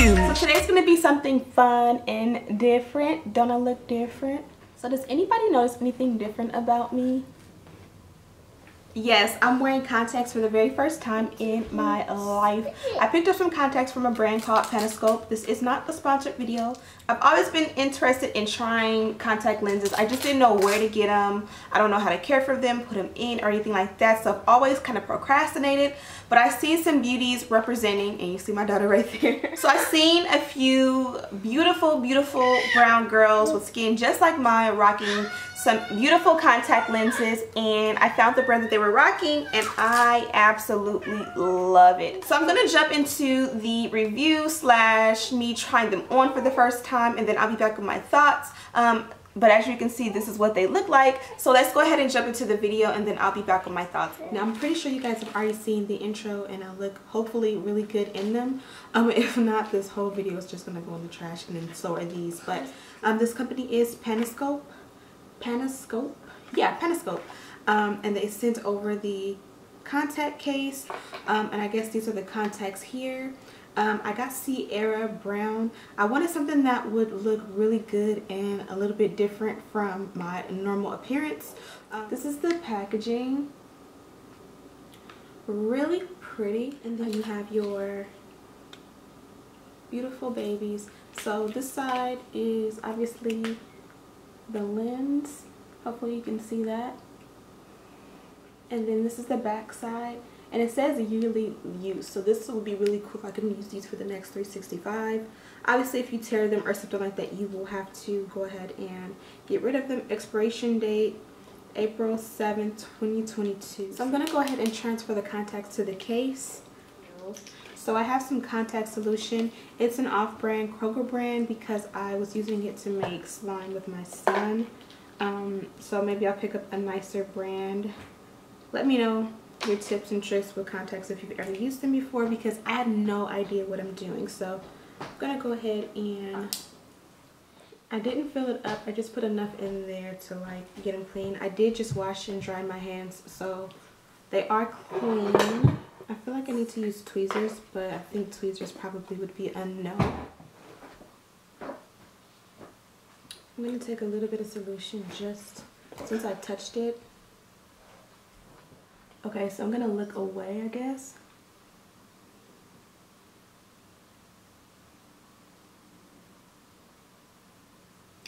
you. So today's gonna be something fun and different. Don't I look different? So does anybody notice anything different about me? Yes, I'm wearing contacts for the very first time in my life. I picked up some contacts from a brand called Panoscope. This is not the sponsored video. I've always been interested in trying contact lenses. I just didn't know where to get them. I don't know how to care for them, put them in, or anything like that. So I've always kind of procrastinated. But I've seen some beauties representing, and you see my daughter right there. So I've seen a few beautiful, beautiful brown girls with skin just like mine rocking some beautiful contact lenses, and I found the brand that they were rocking and I absolutely love it. So I'm gonna jump into the review slash me trying them on for the first time, and then I'll be back with my thoughts. But as you can see, this is what they look like. So let's go ahead and jump into the video, and then I'll be back with my thoughts. Now I'm pretty sure you guys have already seen the intro, and I look hopefully really good in them. If not, this whole video is just gonna go in the trash, and then so are these. But this company is Panoscope. Yeah, Panoscope. And they sent over the contact case, and I guess these are the contacts here. I got Sierra Brown. I wanted something that would look really good and a little bit different from my normal appearance. This is the packaging. Really pretty. And then you have your beautiful babies. So this side is obviously the lens. Hopefully you can see that. And then this is the back side, and it says yearly use, so this would be really cool if I can use these for the next 365. Obviously if you tear them or something like that, you will have to go ahead and get rid of them. Expiration date April 7th, 2022. So I'm going to go ahead and transfer the contacts to the case. So I have some contact solution. It's an off-brand Kroger brand because I was using it to make slime with my son. So maybe I'll pick up a nicer brand. Let me know your tips and tricks with contacts if you've ever used them before, because I have no idea what I'm doing. So I'm gonna go ahead and I didn't fill it up. I just put enough in there to like get them clean. I did just wash and dry my hands, so they are clean. I feel like I need to use tweezers, but I think tweezers probably would be a no. I'm going to take a little bit of solution just since I touched it. Okay, so I'm going to look away, I guess.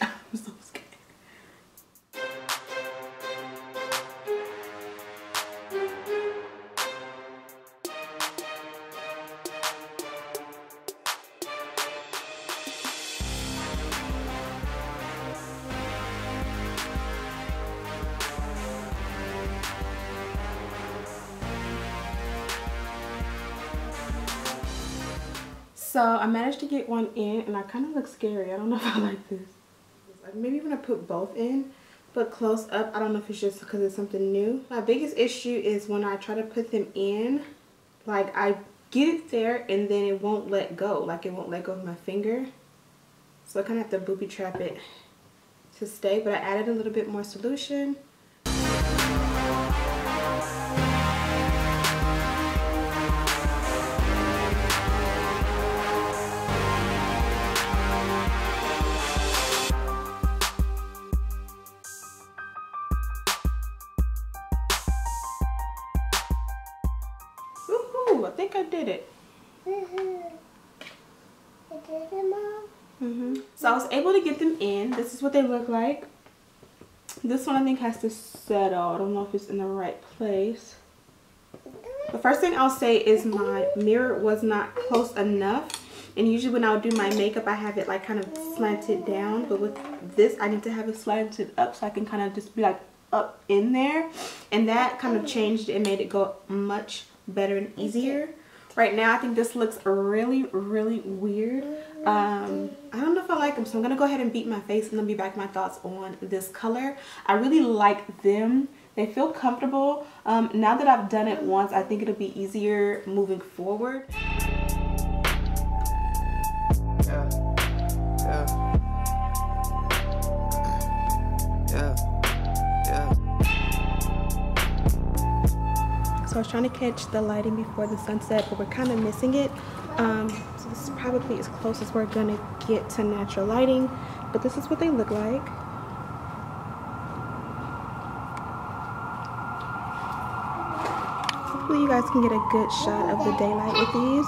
I'm so scared. So I managed to get one in, and I kind of look scary. I don't know if I like this. Maybe I'm gonna put both in, but close up, I don't know if it's just because it's something new. My biggest issue is when I try to put them in, like I get it there and then it won't let go. Like it won't let go of my finger. So I kind of have to booby trap it to stay, but I added a little bit more solution. I think I did it. So I was able to get them in. This is what they look like. This one I think has to settle. I don't know if it's in the right place. The first thing I'll say is my mirror was not close enough. And usually when I'll do my makeup, I have it like kind of slanted down. But with this, I need to have it slanted up so I can kind of just be like up in there. And that kind of changed and made it go much better and easier. Right now I think this looks really, really weird. I don't know if I like them, so I'm gonna go ahead and beat my face and then be back with my thoughts on this color. I really like them. They feel comfortable. Now that I've done it once, I think it'll be easier moving forward. So I was trying to catch the lighting before the sunset, but we're kind of missing it. So this is probably probably as close as we're gonna get to natural lighting, but this is what they look like. Hopefully you guys can get a good shot of the daylight with these.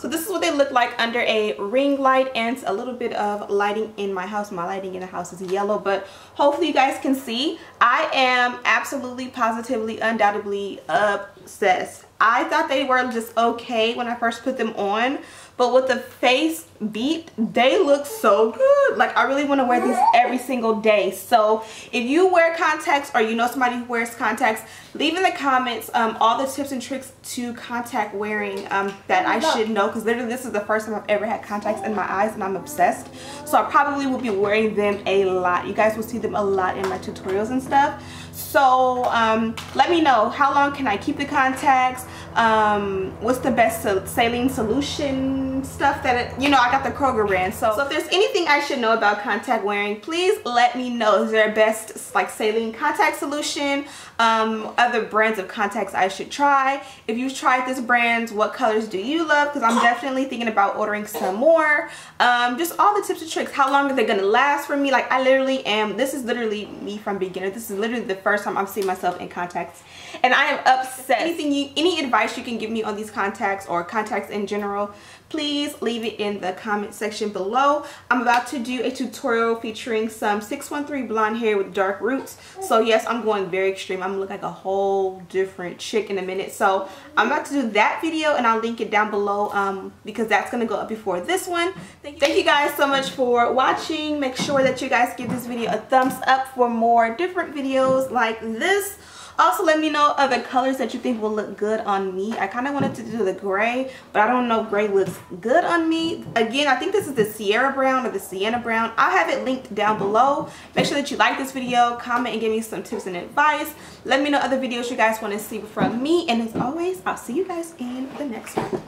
So this is what they look like under a ring light, and a little bit of lighting in my house. My lighting in the house is yellow, but hopefully you guys can see. I am absolutely, positively, undoubtedly obsessed. I thought they were just okay when I first put them on, but with the face beat, they look so good. Like, I really want to wear these every single day. So if you wear contacts, or you know somebody who wears contacts, leave in the comments all the tips and tricks to contact wearing that I should know, because literally this is the first time I've ever had contacts in my eyes, and I'm obsessed. So I probably will be wearing them a lot. You guys will see them a lot in my tutorials and stuff. So let me know, how long can I keep the contacts? What's the best saline solution stuff that you know, I got the Kroger brand. So if there's anything I should know about contact wearing, please let me know. Is there a best like saline contact solution? Other brands of contacts I should try? If you've tried this brand, what colors do you love? Because I'm definitely thinking about ordering some more. Just all the tips and tricks. How long are they gonna last for me? Like, I literally am, this is literally me from beginner. This is literally the first time I've seen myself in contacts, and I am upset. Any advice you can give me on these contacts, or contacts in general, please leave it in the comment section below. I'm about to do a tutorial featuring some 613 blonde hair with dark roots. So yes, I'm going very extreme. I'm gonna look like a whole different chick in a minute. So I'm about to do that video, and I'll link it down below because that's gonna go up before this one. Thank you guys so much for watching. Make sure that you guys give this video a thumbs up for more different videos like this. Also, let me know other colors that you think will look good on me. I kind of wanted to do the gray, but I don't know if gray looks good on me. Again, I think this is the Sierra Brown or the Sienna Brown. I'll have it linked down below. Make sure that you like this video, comment, and give me some tips and advice. Let me know other videos you guys want to see from me. And as always, I'll see you guys in the next one.